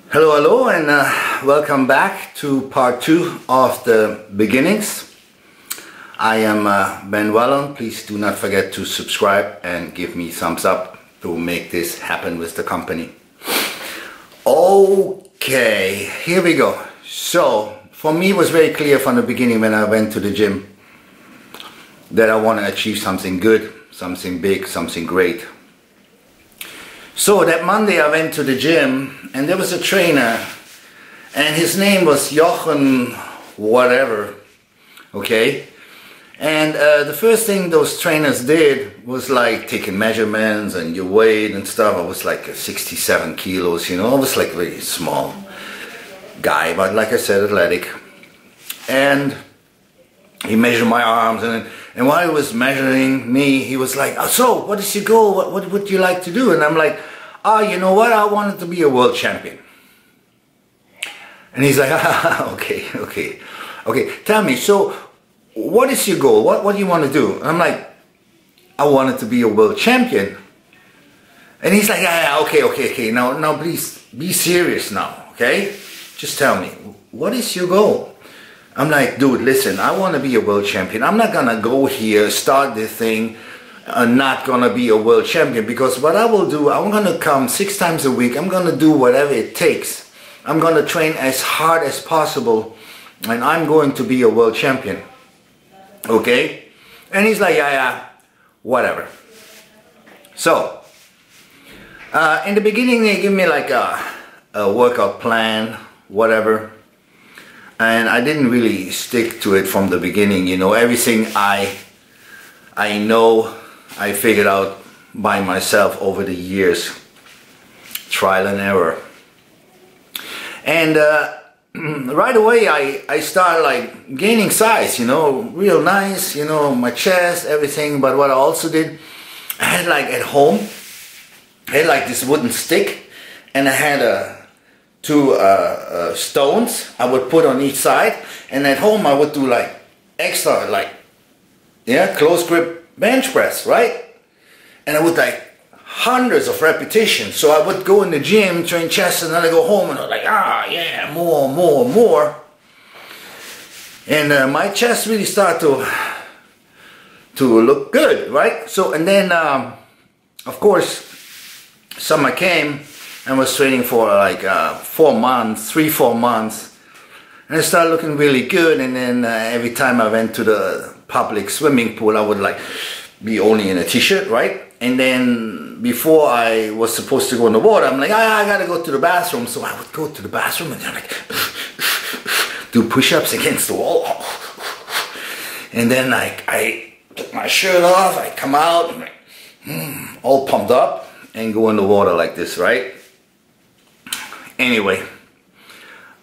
Hello, hello, and welcome back to part 2 of the beginnings. I am Ben Wallon. Please do not forget to subscribe and give me thumbs up to make this happen with the company. Okay, here we go. So, for me it was very clear from the beginning when I went to the gym that I want to achieve something good, something big, something great. So that Monday I went to the gym and there was a trainer and his name was Jochen whatever, okay? And the first thing those trainers did was like taking measurements and your weight and stuff. I was like 67 kilos, you know, I was like a very small guy, but like I said, athletic. And he measured my arms, and while he was measuring me, he was like, "Oh, so what is your goal? What would you like to do?" And I'm like, "Oh, you know what? I wanted to be a world champion." And he's like, okay, tell me, so what is your goal? What do you want to do?" And I'm like, "I wanted to be a world champion." And he's like, okay, now please be serious now, okay? Just tell me, what is your goal? I'm like, "Dude, listen, I want to be a world champion. I'm not gonna go here, start this thing, not gonna be a world champion, because what I will do, I'm gonna come 6 times a week. I'm gonna do whatever it takes. I'm gonna train as hard as possible, and I'm going to be a world champion." Okay? And he's like, yeah, whatever. So, in the beginning they give me like a workout plan, whatever. And I didn't really stick to it from the beginning, you know. Everything I know, I figured out by myself over the years. Trial and error. And right away I started like gaining size, you know, real nice, you know, my chest, everything. But what I also did, I had like at home, I had like this wooden stick, and I had two stones I would put on each side, and at home I would do like extra, like, yeah, close grip bench press, right? And I would like hundreds of repetitions. So I would go in the gym, train chest, and then I go home and I was like, yeah, more. And my chest really started to look good, right? So, and then of course summer came and was training for like 4 months, 3-4 months, and it started looking really good. And then every time I went to the public swimming pool, I would like be only in a t-shirt, right? And then before I was supposed to go in the water, I'm like, I gotta go to the bathroom. So I would go to the bathroom and then like do push-ups against the wall. And then like I took my shirt off, I come out all pumped up and go in the water like this, right? Anyway,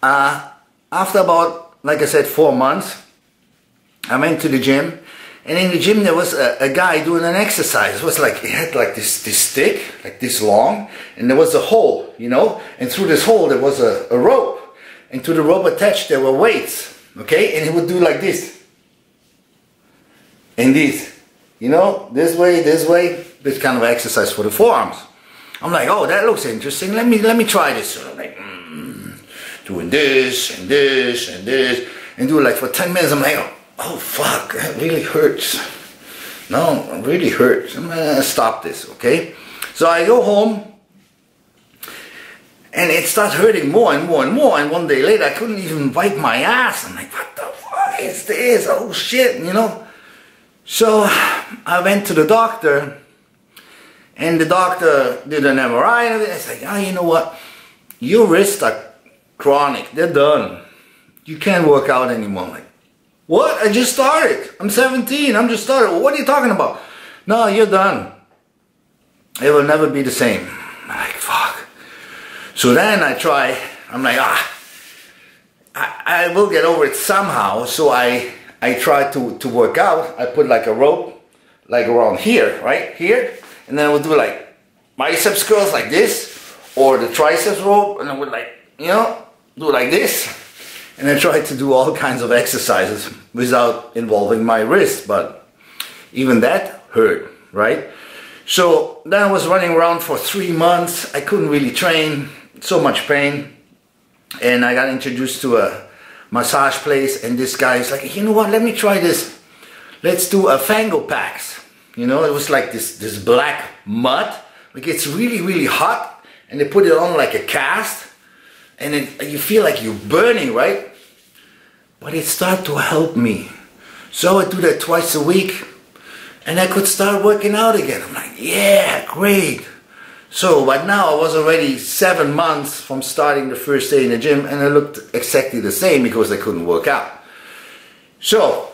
after about, like I said, 4 months, I went to the gym, and in the gym there was a guy doing an exercise. It was like, he had like this stick, like this long, and there was a hole, you know, and through this hole there was a rope, and to the rope attached there were weights, okay, and he would do like this, and this, you know, this way, this kind of exercise for the forearms. I'm like, oh, that looks interesting. Let me try this. So I'm like, doing this and this and this, and do it like for 10 minutes. I'm like, oh fuck, that really hurts. No, it really hurts. I'm gonna stop this, okay? So I go home, and it starts hurting more and more and more. And one day later, I couldn't even wipe my ass. I'm like, what the fuck is this? Oh shit, you know. So I went to the doctor. And the doctor did an MRI and everything. It's like, oh, you know what? Your wrists are chronic. They're done. You can't work out anymore. I'm like, what? I just started. I'm 17. I'm just started. What are you talking about? No, you're done. It will never be the same. I'm like, fuck. So then I try. I'm like, I will get over it somehow. So I try to work out. I put like a rope, like around here, right? Here. And then I would do like biceps curls like this, or the triceps rope, and I would like, you know, do like this. And I tried to do all kinds of exercises without involving my wrist, but even that hurt, right? So then I was running around for 3 months. I couldn't really train, so much pain. And I got introduced to a massage place, and this guy is like, you know what, let me try this. Let's do a Fango packs. You know, it was like this black mud. It gets really, really hot, and they put it on like a cast, and you feel like you're burning, right? But it started to help me. So I do that twice a week, and I could start working out again. I'm like, yeah, great. So, but now I was already 7 months from starting the first day in the gym, and I looked exactly the same because I couldn't work out. So,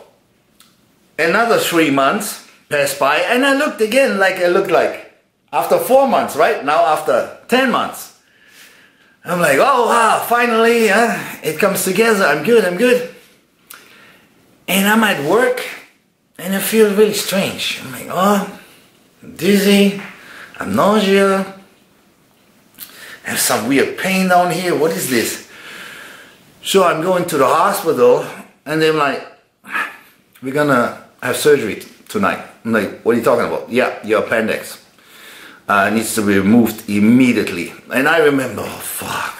another 3 months passed by, and I looked again like I looked like after 4 months, right? Now after 10 months. I'm like, oh wow, finally, it comes together, I'm good. And I'm at work, and I feel really strange. I'm like, oh, I'm dizzy, I'm nausea, I have some weird pain down here, what is this? So I'm going to the hospital, and they're like, we're gonna have surgery tonight. I'm like, what are you talking about? Yeah, your appendix needs to be removed immediately. And I remember, oh fuck.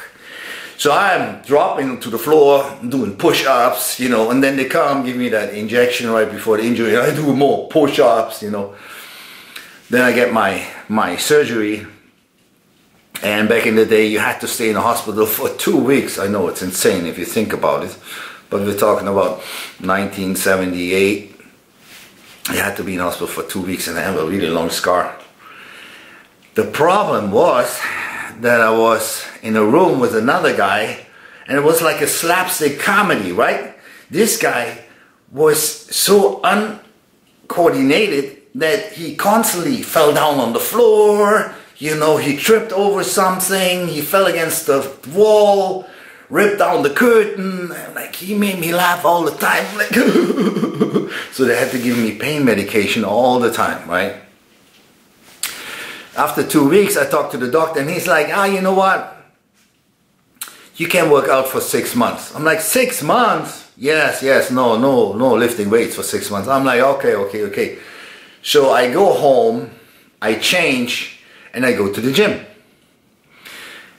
So I'm dropping to the floor, doing push-ups, you know, and then they come give me that injection right before the injury. I do more push-ups, you know. Then I get my surgery, and back in the day you had to stay in the hospital for 2 weeks. I know it's insane if you think about it, but we're talking about 1978. I had to be in hospital for 2 weeks, and I have a really long scar. The problem was that I was in a room with another guy, and it was like a slapstick comedy, right? This guy was so uncoordinated that he constantly fell down on the floor, you know, he tripped over something, he fell against the wall, ripped down the curtain, and like he made me laugh all the time, like so they had to give me pain medication all the time, right? After 2 weeks I talked to the doctor, and he's like, you know what? You can work out for 6 months. I'm like, 6 months? Yes, no lifting weights for 6 months. I'm like, okay. So I go home, I change, and I go to the gym.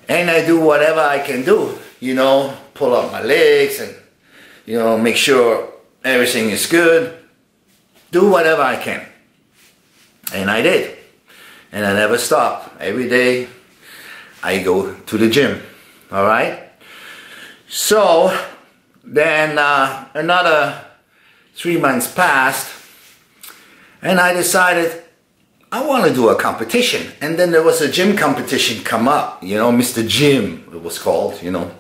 And I do whatever I can do, you know, pull up my legs and, you know, make sure everything is good. Do whatever I can. And I did. And I never stopped. Every day I go to the gym. Alright? So then another 3 months passed, and I decided I want to do a competition. And then there was a gym competition come up, you know, Mr. Gym it was called, you know.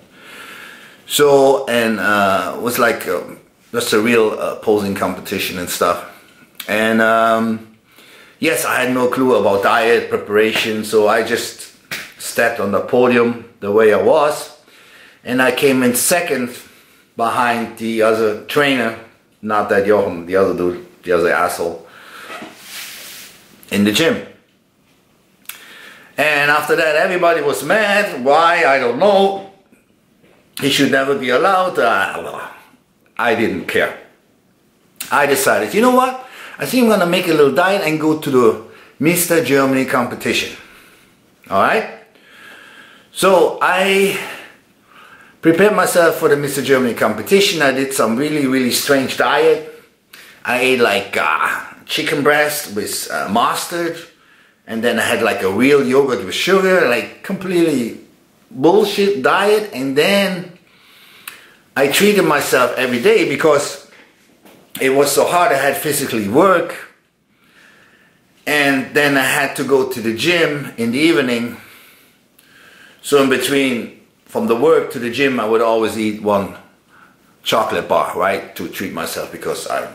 So, and it was like just a real posing competition and stuff. And yes, I had no clue about diet preparation, so I just stepped on the podium the way I was, and I came in second behind the other trainer, not that Jochen, the other dude, the other asshole, in the gym. And after that everybody was mad. Why? I don't know. He should never be allowed. I didn't care. I decided, you know what? I think I'm gonna make a little diet and go to the Mr. Germany competition. Alright? So I prepared myself for the Mr. Germany competition. I did some really strange diet. I ate like chicken breast with mustard, and then I had like a real yogurt with sugar, like completely bullshit diet. And then I treated myself every day because it was so hard. I had physically work, and then I had to go to the gym in the evening. So in between, from the work to the gym, I would always eat one chocolate bar, right, to treat myself, because I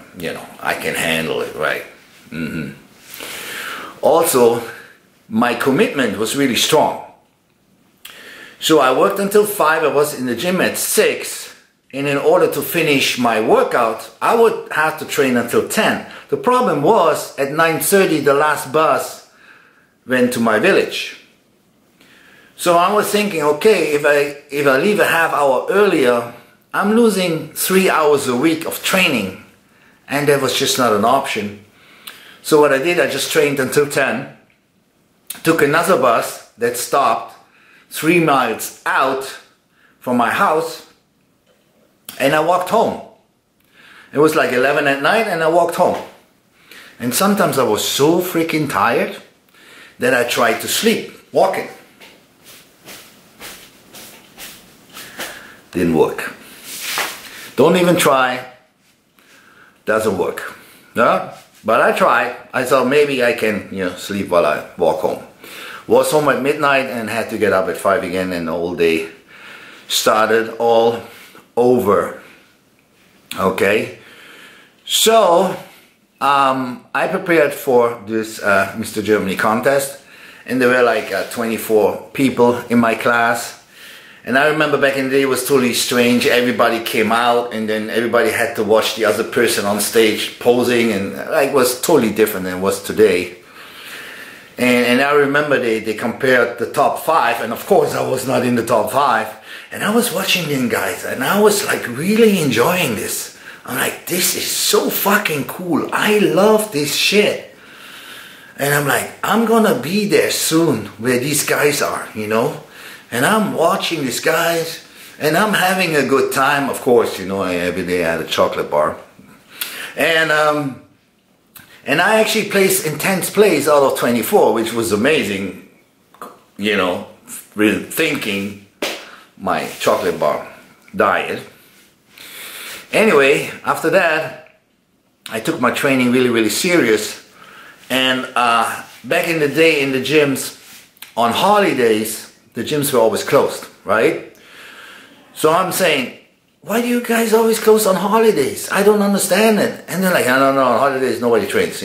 can handle it, right. Also, my commitment was really strong. So I worked until 5. I was in the gym at 6. And in order to finish my workout, I would have to train until 10. The problem was, at 9:30 the last bus went to my village. So I was thinking, okay, if I leave a half hour earlier, I'm losing 3 hours a week of training, and that was just not an option. So what I did, I just trained until 10, took another bus that stopped 3 miles out from my house and I walked home. It was like 11 at night and I walked home. And sometimes I was so freaking tired that I tried to sleep walking. Didn't work. Don't even try. Doesn't work. No? But I tried. I thought maybe I can, sleep while I walk home. Was home at midnight and had to get up at 5 again, and the whole day started all over. Okay? So, I prepared for this Mr. Germany contest, and there were like 24 people in my class. And I remember back in the day it was totally strange. Everybody came out and then everybody had to watch the other person on stage posing, and it was totally different than it was today. And I remember they compared the top 5, and of course I was not in the top 5. And I was watching them guys and I was like really enjoying this. I'm like, this is so fucking cool. I love this shit. And I'm like, I'm gonna be there soon where these guys are, And I'm watching these guys, and I'm having a good time. Of course, every day I had a chocolate bar. And I actually placed in 10th place out of 24, which was amazing, really thinking my chocolate bar diet. Anyway, after that, I took my training really, really serious. And back in the day in the gyms, on holidays, the gyms were always closed, right? So I'm saying, why do you guys always close on holidays? I don't understand it. And they're like, no, on holidays nobody trains.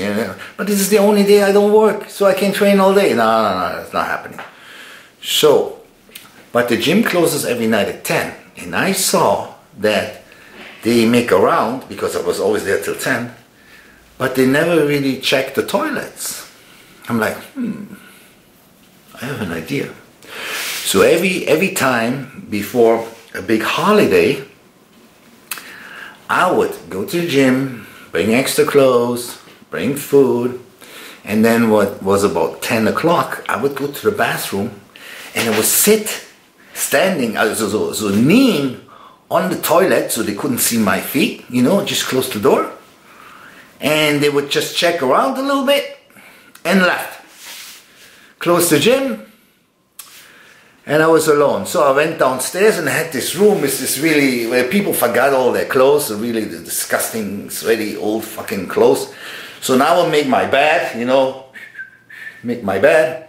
But this is the only day I don't work, so I can train all day. No, it's not happening. So, but the gym closes every night at 10. And I saw that they make a round, because I was always there till 10, but they never really checked the toilets. I'm like, I have an idea. So every time before a big holiday, I would go to the gym, bring extra clothes, bring food, and then what was about 10 o'clock, I would go to the bathroom and I would sit standing, so kneeling on the toilet so they couldn't see my feet, just close the door. And they would just check around a little bit and left. Close the gym. And I was alone. So I went downstairs and I had this room, where people forgot all their clothes, really disgusting, sweaty, old fucking clothes. So now I'll make my bed, make my bed.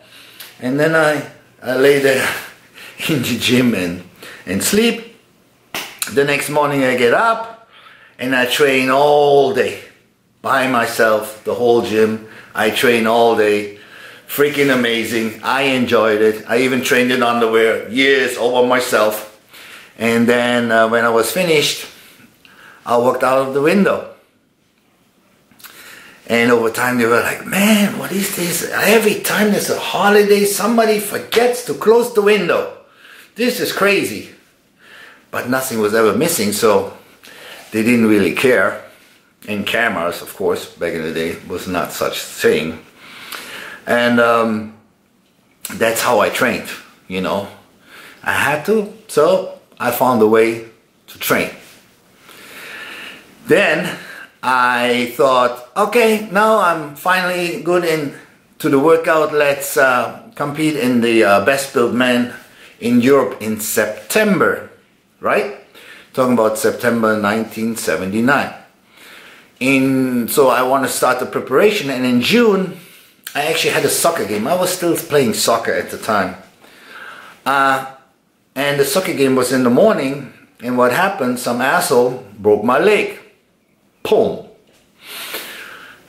And then I lay there in the gym and sleep. The next morning I get up and I train all day. By myself, the whole gym. I train all day. Freaking amazing. I enjoyed it. I even trained in underwear years over myself. And then when I was finished, I walked out of the window. And over time they were like, man, what is this? Every time there's a holiday, somebody forgets to close the window. This is crazy. But nothing was ever missing, so they didn't really care. And cameras, of course, back in the day, was not such a thing. And that's how I trained, I had to, so I found a way to train. Then I thought, okay, now I'm finally good into the workout. Let's compete in the Best Built Man in Europe in September, right? Talking about September 1979. So I want to start the preparation, and in June I actually had a soccer game. I was still playing soccer at the time. And the soccer game was in the morning, and what happened, some asshole broke my leg. Boom.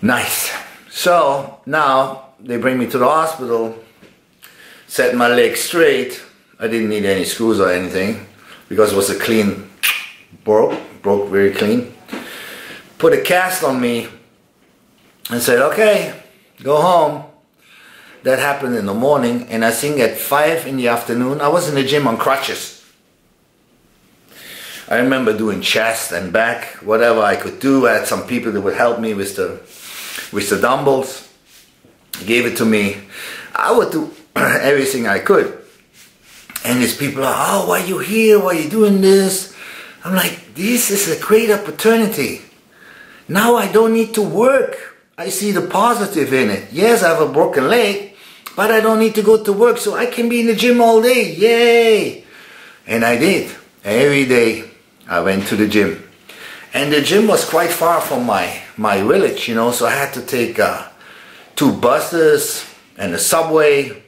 Nice. So now they bring me to the hospital, set my leg straight. I didn't need any screws or anything because it was a clean, broke very clean. Put a cast on me and said, okay, go home. That happened in the morning, and I think at 5 in the afternoon, I was in the gym on crutches. I remember doing chest and back, whatever I could do. I had some people that would help me with the dumbbells. They gave it to me. I would do everything I could. And these people are, oh, why are you here? Why are you doing this? I'm like, this is a great opportunity. Now I don't need to work. I see the positive in it. Yes, I have a broken leg, but I don't need to go to work, so I can be in the gym all day. Yay! And I did. Every day I went to the gym. And the gym was quite far from my village, you know, so I had to take 2 buses and a subway.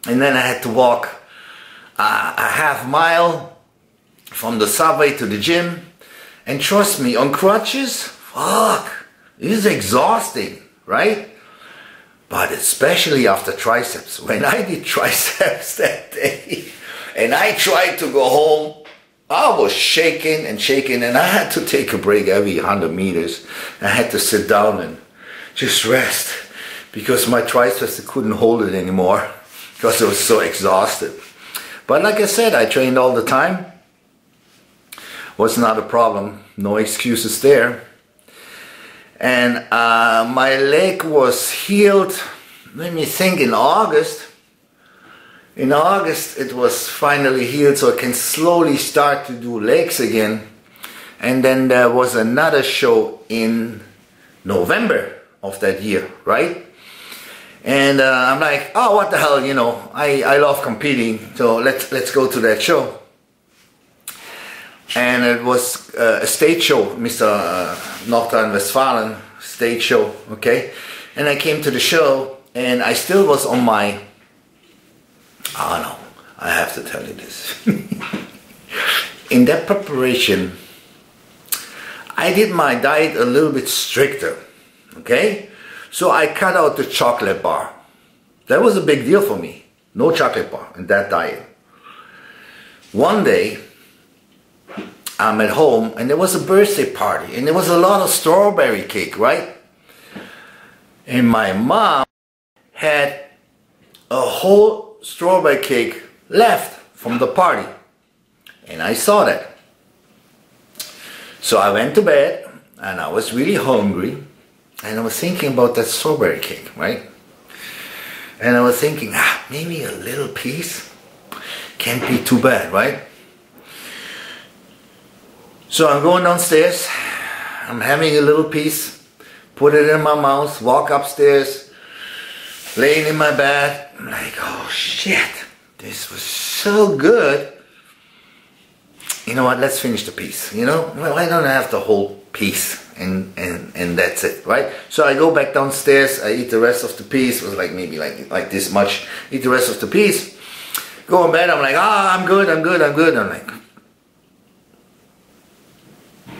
And then I had to walk a half mile from the subway to the gym. And trust me, on crutches, fuck, it is exhausting, right? But especially after triceps. When I did triceps that day and I tried to go home, I was shaking and shaking, and I had to take a break every 100 meters. I had to sit down and just rest because my triceps couldn't hold it anymore because I was so exhausted. But like I said, I trained all the time. Was not a problem, no excuses there. And my leg was healed, let me think, in August. In August it was finally healed, so I can slowly start to do legs again. And then there was another show in November of that year, right? And I'm like, oh, what the hell, you know, I love competing, so let's go to that show. And it was a stage show, Mr. Nordrhein-Westfalen stage show, okay? And I came to the show, and I still was on my, oh no, I have to tell you this. In that preparation, I did my diet a little bit stricter, okay? So I cut out the chocolate bar. That was a big deal for me. No chocolate bar in that diet. One day, I'm at home and there was a birthday party and there was a lot of strawberry cake, right? And my mom had a whole strawberry cake left from the party. And I saw that. So I went to bed and I was really hungry and I was thinking about that strawberry cake, right? And I was thinking, maybe a little piece can't be too bad, right? So I'm going downstairs, I'm having a little piece, put it in my mouth, walk upstairs, laying in my bed. I'm like, oh shit, this was so good. You know what, let's finish the piece, you know? Why don't I have the whole piece and that's it, right? So I go back downstairs, I eat the rest of the piece. It was like maybe like this much. Eat the rest of the piece, go in bed, I'm like, I'm good. I'm like,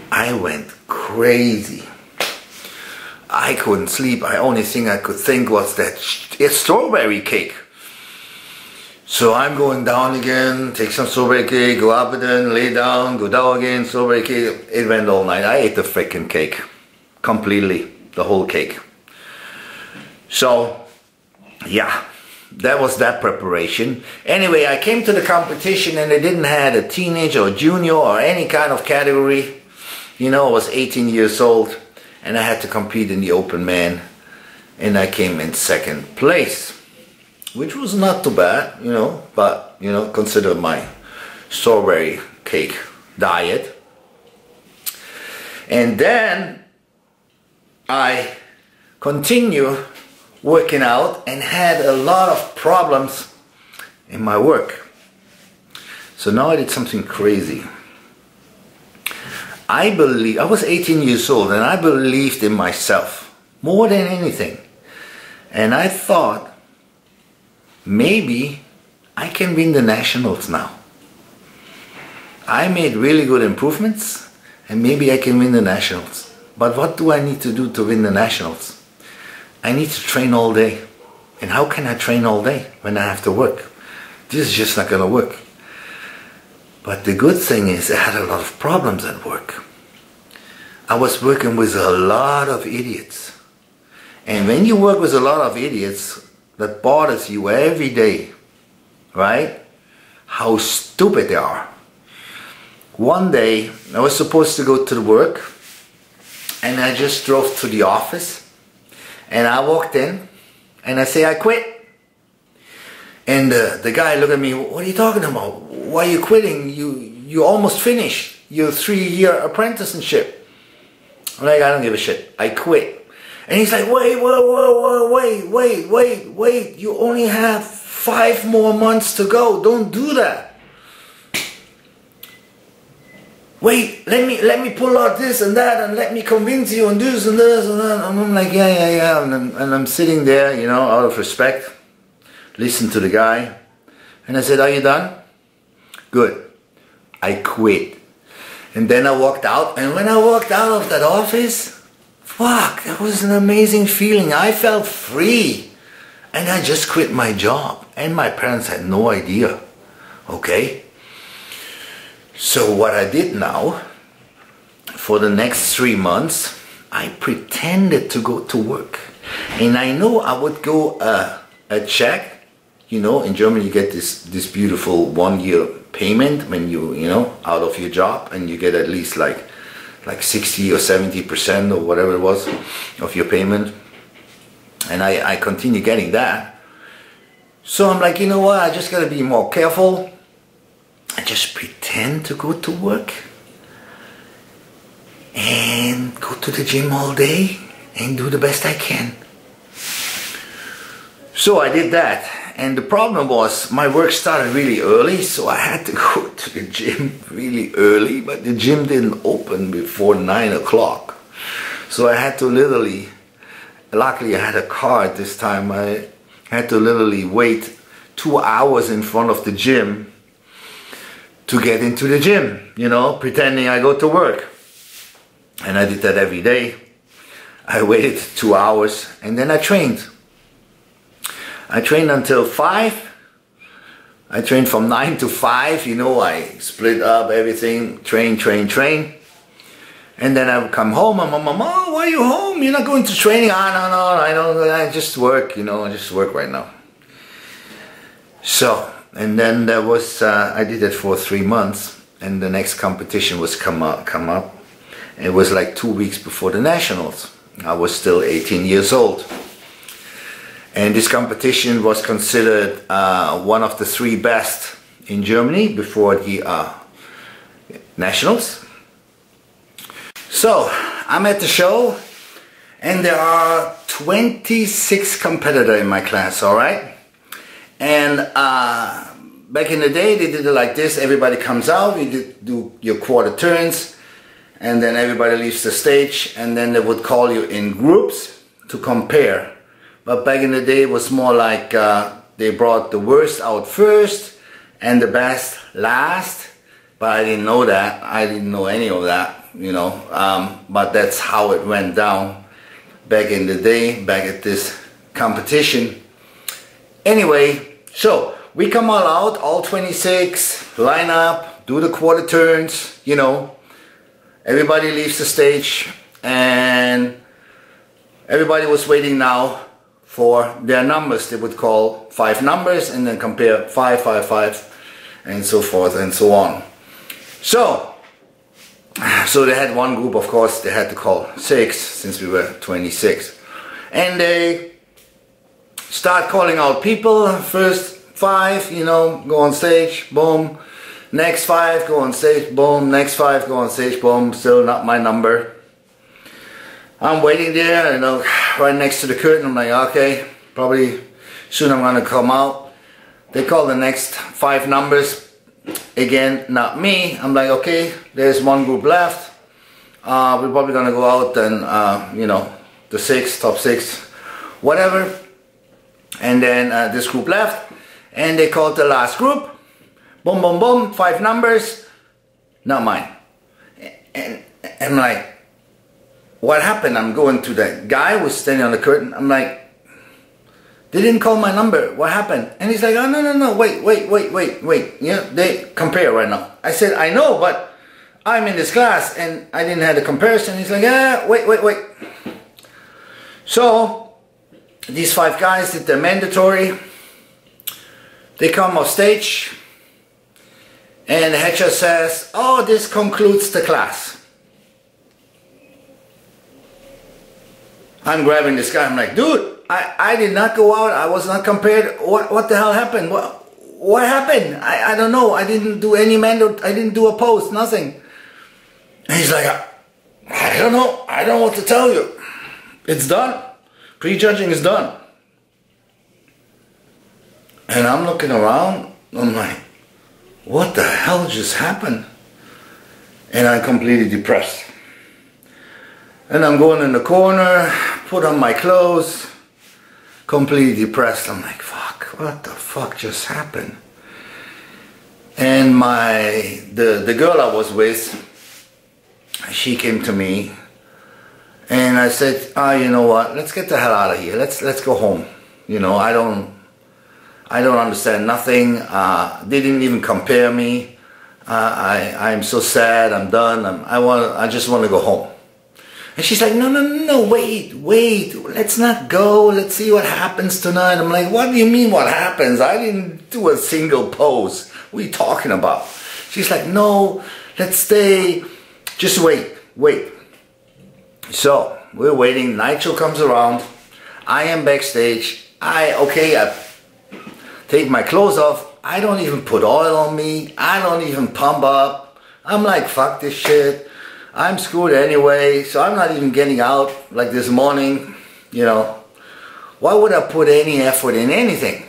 I went crazy. I couldn't sleep. The only thing I could think was that it's strawberry cake. So I'm going down again, take some strawberry cake, go up again, lay down, go down again, strawberry cake. It went all night. I ate the freaking cake. Completely. The whole cake. So, yeah. That was that preparation. Anyway, I came to the competition and they didn't have a teenage or junior or any kind of category. You know, I was 18 years old and I had to compete in the open man. And I came in 2nd place. Which was not too bad, you know, but, you know, consider my strawberry cake diet. And then I continue working out and had a lot of problems in my work. So now I did something crazy. I was 18 years old and I believed in myself more than anything. And I thought, maybe I can win the nationals now. I made really good improvements and maybe I can win the nationals. But what do I need to do to win the nationals? I need to train all day. And how can I train all day when I have to work? This is just not gonna work. But the good thing is I had a lot of problems at work. I was working with a lot of idiots. And when you work with a lot of idiots, that bothers you every day, right? How stupid they are. One day, I was supposed to go to work and I just drove to the office and I walked in and I say, I quit. And the guy looked at me, what are you talking about? Why are you quitting? You almost finished your 3-year apprenticeship. I'm like, I don't give a shit. I quit. And he's like, wait, you only have 5 more months to go. Don't do that. Wait, let me pull out this and that, and let me convince you and this and this and that. And I'm like, yeah. And I'm sitting there, you know, out of respect, listen to the guy. And I said, are you done? Good. I quit. And then I walked out, and when I walked out of that office, fuck, that was an amazing feeling. I felt free. And I just quit my job. And my parents had no idea. Okay? So what I did now, for the next 3 months, I pretended to go to work. And I know I would go a check. You know, in Germany you get this beautiful 1-year payment when you know, out of your job, and you get at least like 60 or 70% or whatever it was of your payment. And I continue getting that. So I'm like, you know what, I just gotta be more careful. I just pretend to go to work and go to the gym all day and do the best I can. So I did that, and the problem was my work started really early, so I had to go to the gym really early, but the gym didn't open before 9 o'clock. So I had to literally, luckily I had a car at this time, I had to literally wait 2 hours in front of the gym to get into the gym, you know, pretending I go to work. And I did that every day. I waited 2 hours, and then I trained. I trained until 5. I trained from 9 to 5, you know, I split up everything, train. And then I would come home, and Mom, oh, why are you home? You're not going to training? No, I just work, you know, I just work right now. So, and then there was, I did it for 3 months, and the next competition was come up. It was like 2 weeks before the nationals. I was still 18 years old. And this competition was considered one of the 3 best in Germany before the nationals. So, I'm at the show, and there are 26 competitors in my class, alright? And back in the day, they did it like this. Everybody comes out, you do your quarter turns, and then everybody leaves the stage, and then they would call you in groups to compare. But back in the day, it was more like they brought the worst out first and the best last. But I didn't know that. I didn't know any of that, you know. But that's how it went down back in the day, back at this competition. Anyway, so we come all out, all 26, line up, do the quarter turns, you know. Everybody leaves the stage, and everybody was waiting now for their numbers. They would call 5 numbers and then compare 5, 5, 5, and so forth and so on. So they had one group, of course, they had to call 6 since we were 26. And they start calling out people. First 5, you know, go on stage, boom. Next 5, go on stage, boom. Next 5, go on stage, boom. Still not my number. I'm waiting there, you know, right next to the curtain. I'm like, okay, probably soon I'm gonna come out. They call the next 5 numbers. Again, not me. I'm like, okay, there's one group left. We're probably gonna go out and, you know, the 6, top 6, whatever. And then this group left, and they called the last group. Boom, boom, boom, 5 numbers, not mine. And I'm like, what happened? I'm going to that guy who was standing on the curtain. I'm like, they didn't call my number. What happened? And he's like, oh, no, wait. You know, they compare right now. I said, I know, but I'm in this class and I didn't have the comparison. He's like, yeah, wait. So these 5 guys did their mandatory. They come off stage, and the head just says, oh, this concludes the class. I'm grabbing this guy. I'm like, dude, I did not go out. I was not compared. What the hell happened? What happened? I don't know. I didn't do any I didn't do a post, nothing. And he's like, I don't know. I don't know what to tell you. It's done. Prejudging is done. And I'm looking around. I'm like, what the hell just happened? And I'm completely depressed. And I'm going in the corner, put on my clothes, completely depressed. I'm like, fuck, what the fuck just happened? And the girl I was with, she came to me, and I said, you know what, let's get the hell out of here. Let's go home. You know, I don't understand nothing. They didn't even compare me. I'm so sad. I'm done. I just want to go home. And she's like, no, wait, let's not go. Let's see what happens tonight. I'm like, what do you mean what happens? I didn't do a single pose. What are you talking about? She's like, no, let's stay. Just wait. So we're waiting. Nitro comes around. I am backstage. I take my clothes off. I don't even put oil on me. I don't even pump up. I'm like, fuck this shit. I'm screwed anyway, so I'm not even getting out like this morning, you know. Why would I put any effort in anything?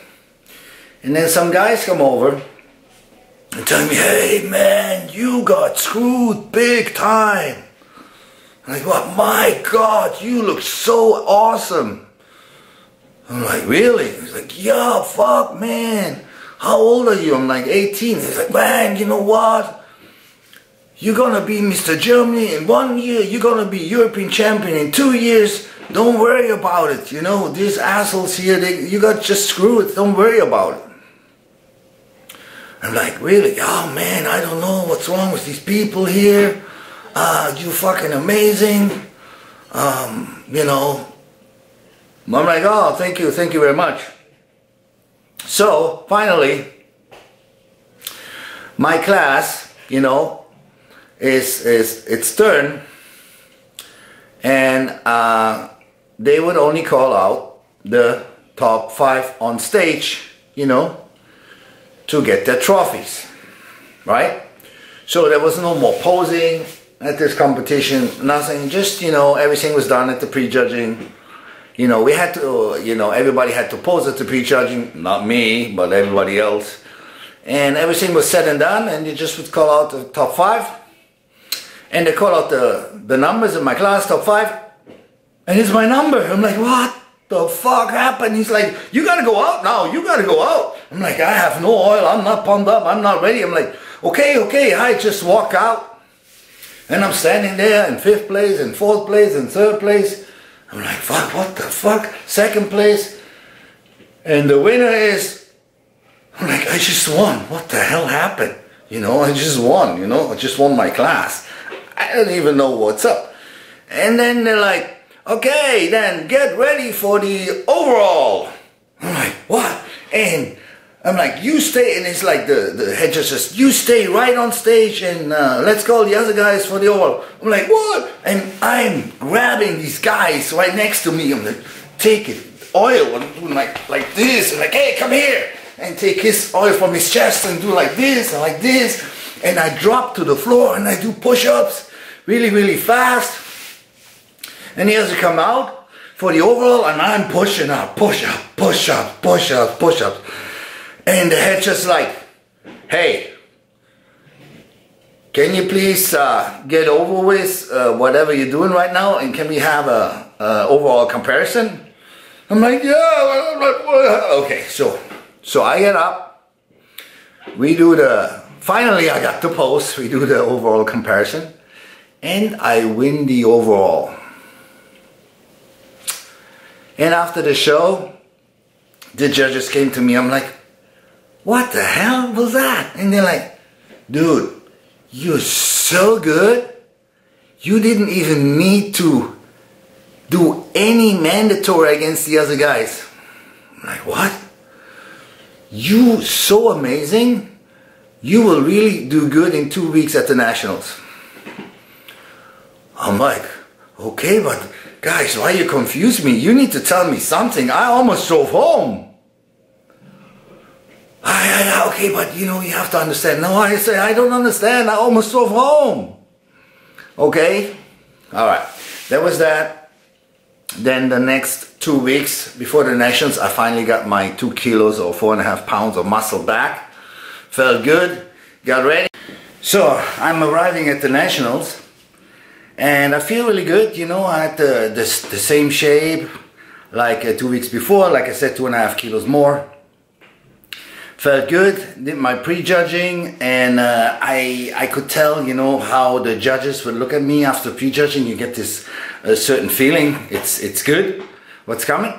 And then some guys come over and tell me, hey man, you got screwed big time. I'm like, what? My God, you look so awesome. I'm like, really? He's like, yeah, fuck man. How old are you? I'm like, 18. He's like, man, you know what? You're gonna be Mr. Germany in 1 year, you're gonna be European champion in 2 years. Don't worry about it, you know, these assholes here, you got just screwed, don't worry about it. I'm like, really? Oh man, I don't know what's wrong with these people here. You fucking amazing. You know. I'm like, oh, thank you very much. So, finally, my class, you know, is its turn, and they would only call out the top 5 on stage, you know, to get their trophies, right? So there was no more posing at this competition, nothing, just, you know, everything was done at the prejudging. You know, we had to, you know, everybody had to pose at the prejudging, not me, but everybody else. And everything was said and done, and you just would call out the top 5. And they call out the numbers in my class, top 5, and it's my number. I'm like, what the fuck happened? He's like, you gotta go out now, you gotta go out. I'm like, I have no oil, I'm not pumped up, I'm not ready. I'm like, okay, I just walk out. And I'm standing there in 5th place, in 4th place, in 3rd place. I'm like, fuck, what the fuck? 2nd place. And the winner is, I'm like, I just won. What the hell happened? You know, I just won, you know, I just won my class. I don't even know what's up. And then they're like, okay, then get ready for the overall. I'm like, what? And I'm like, you stay, and it's like the head just says, you stay right on stage and let's call the other guys for the overall. I'm like, what? And I'm grabbing these guys right next to me. I'm like, take it, oil, and doing like this, and like, hey, come here. And take his oil from his chest and do like this and like this. And I drop to the floor and I do push-ups really fast. And he has to come out for the overall, and I'm pushing up, push-up. And the head just like, hey, can you please get over with whatever you're doing right now, and can we have a overall comparison? I'm like, yeah, okay, so I get up, we do finally I got the post, we do the overall comparison, and I win the overall. And after the show, the judges came to me, I'm like, what the hell was that? And they're like, dude, you're so good, you didn't even need to do any mandatory against the other guys. I'm like, what? You so amazing, you will really do good in 2 weeks at the Nationals. I'm like, okay, but guys, why you confuse me? You need to tell me something. I almost drove home. Okay, but you know, you have to understand. No, I say, I don't understand. I almost drove home. Okay? All right. That was that. Then the next 2 weeks before the Nationals, I finally got my 2 kilos or 4.5 pounds of muscle back. Felt good. Got ready. So I'm arriving at the Nationals and I feel really good. You know, I had the same shape like 2 weeks before. Like I said, 2.5 kilos more. Felt good, did my prejudging, and I could tell, you know, how the judges would look at me after prejudging. You get this certain feeling, it's good, what's coming.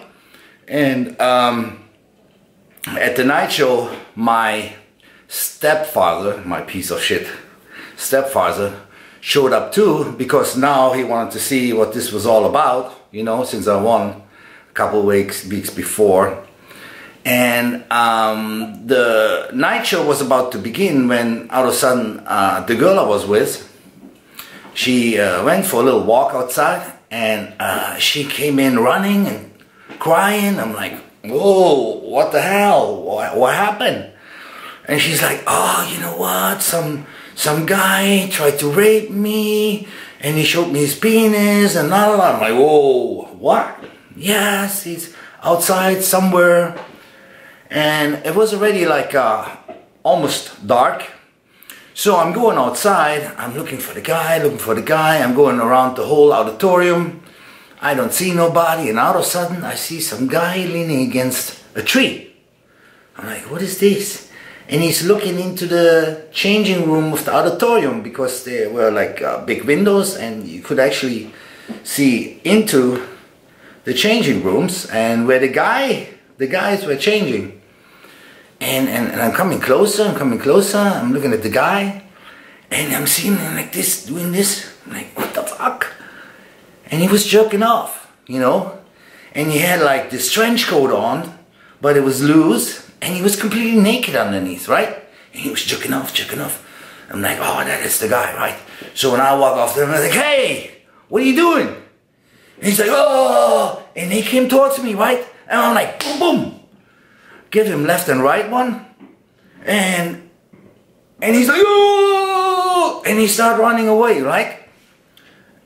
And at the night show, my stepfather, my piece of shit stepfather, showed up too, because now he wanted to see what this was all about, you know, since I won a couple weeks before. And the night show was about to begin when all of a sudden the girl I was with, she went for a little walk outside, and she came in running and crying. I'm like, whoa, what the hell? What happened? And she's like, oh, you know what? Some guy tried to rape me and he showed me his penis and la la la. I'm like, whoa, what? Yes, he's outside somewhere. And it was already like almost dark. So I'm going outside, I'm looking for the guy, I'm going around the whole auditorium. I don't see nobody, and all of a sudden I see some guy leaning against a tree. I'm like, what is this? And he's looking into the changing room of the auditorium, because there were like big windows and you could actually see into the changing rooms and where the guys were changing. And I'm coming closer, I'm looking at the guy, and I'm seeing him like this, doing this. I'm like, what the fuck? And he was jerking off, you know? And he had like this trench coat on, but it was loose, and he was completely naked underneath, right? And he was jerking off. I'm like, oh, that is the guy, right? So when I walk off there, I'm like, hey, what are you doing? And he's like, oh, and he came towards me, right? And I'm like, boom, boom. Give him left and right one, and he's like, oh, and he started running away, right?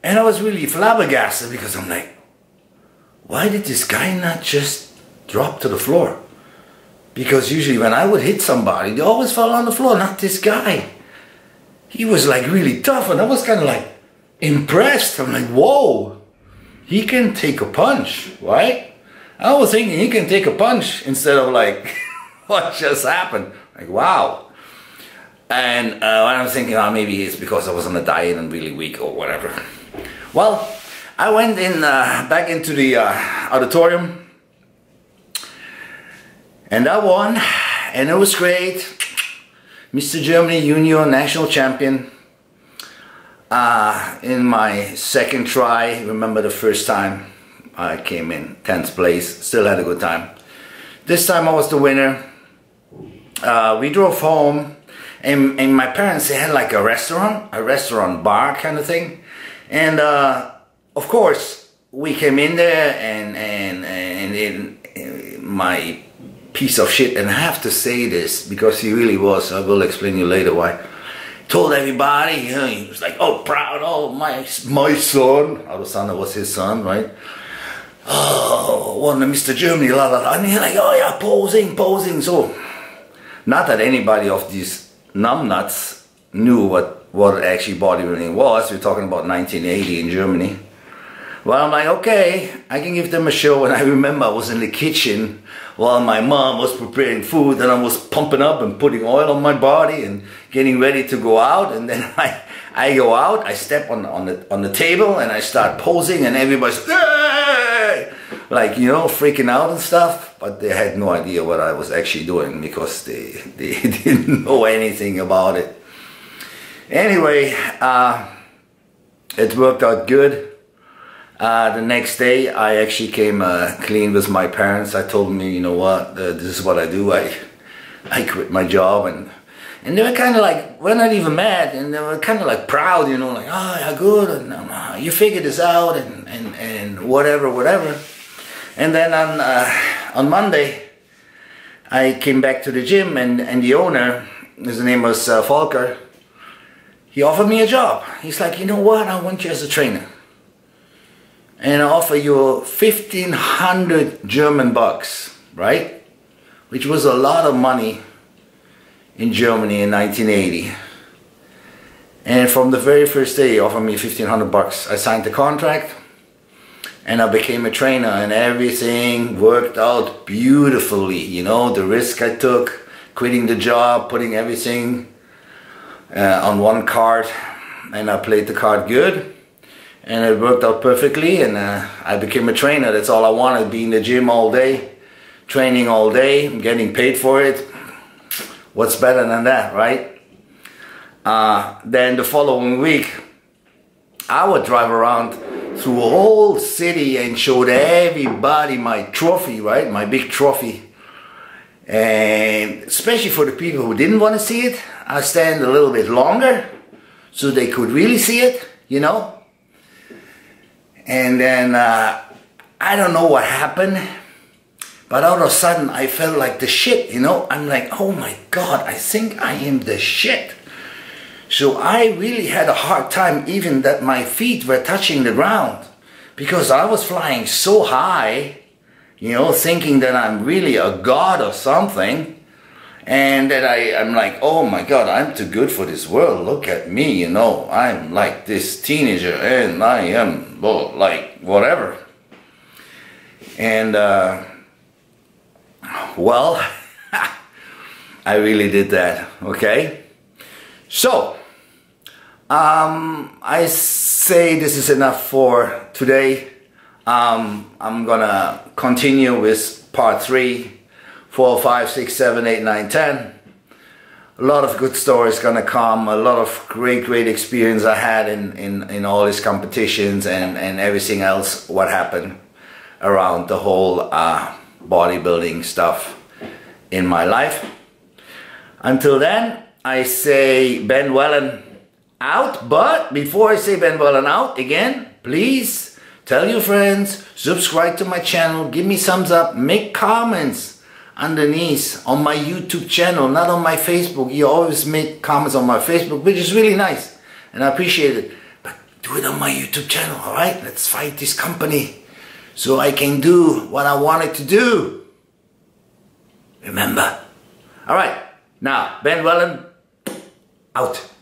And I was really flabbergasted, because I'm like, why did this guy not just drop to the floor? Because usually when I would hit somebody, they always fall on the floor, not this guy. He was like really tough, and I was kind of like impressed. I'm like, whoa, he can take a punch, right? I was thinking he can take a punch instead of like, what just happened? Like, wow. And when I was thinking, oh, maybe it's because I was on a diet and really weak or whatever. Well, I went in back into the auditorium, and I won, and it was great. Mr. Germany Junior National Champion. In my second try, remember the first time I came in 10th place, still had a good time. This time I was the winner. We drove home, and my parents, they had like a restaurant bar kind of thing. And of course, we came in there, and my piece of shit, and I have to say this because he really was, I will explain you later why. Told everybody, you know, he was like, oh, proud, oh, my son. All of a sudden it was his son, right? Oh, won the Mr. Germany, la la la. And he's like, oh yeah, posing. So, not that anybody of these numbnuts knew what actually bodybuilding was. We're talking about 1980 in Germany. Well, I'm like, okay, I can give them a show. And I remember I was in the kitchen while my mom was preparing food, and I was pumping up and putting oil on my body and getting ready to go out. And then I go out, I step on the table, and I start posing, and everybody's like, you know, freaking out and stuff. But they had no idea what I was actually doing, because they didn't know anything about it. Anyway, it worked out good. The next day I actually came clean with my parents. I told them, you know what, this is what I do. I quit my job, And they were kind of like, we're not even mad, and they were kind of like proud, you know, like, oh, yeah, good, and you figured this out, and whatever. And then on Monday, I came back to the gym, and the owner, his name was Volker, he offered me a job. He's like, you know what, I want you as a trainer. And I offer you 1,500 German bucks, right? Which was a lot of money in Germany in 1980. And from the very first day he offered me 1,500 bucks. I signed the contract and I became a trainer, and everything worked out beautifully. You know, the risk I took, quitting the job, putting everything on one card, and I played the card good, and it worked out perfectly, and I became a trainer. That's all I wanted, be in the gym all day, training all day, getting paid for it. What's better than that, right? Then the following week, I would drive around through a whole city and showed everybody my trophy, right? My big trophy. And especially for the people who didn't want to see it, I stand a little bit longer so they could really see it, you know? And then, I don't know what happened, but all of a sudden I felt like the shit, you know? I'm like, oh my God, I think I am the shit. So I really had a hard time even that my feet were touching the ground, because I was flying so high, you know, thinking that I'm really a god or something, and that I'm like, oh my God, I'm too good for this world. Look at me, you know, I'm like this teenager and I am, well, like whatever. And well, I really did that, okay? So, I say this is enough for today. I'm gonna continue with part 3, 4, 5, 6, 7, 8, 9, 10. A lot of good stories gonna come, a lot of great experience I had in all these competitions and everything else what happened around the whole bodybuilding stuff in my life. Until then, I say Ben Wellen out. But before I say Ben Wellen out again, please tell your friends, subscribe to my channel, give me thumbs up, make comments underneath on my YouTube channel, not on my Facebook. You always make comments on my Facebook, which is really nice and I appreciate it, but do it on my YouTube channel. All right, let's fight this company so I can do what I wanted to do. Remember. All right, now Ben Wellen out.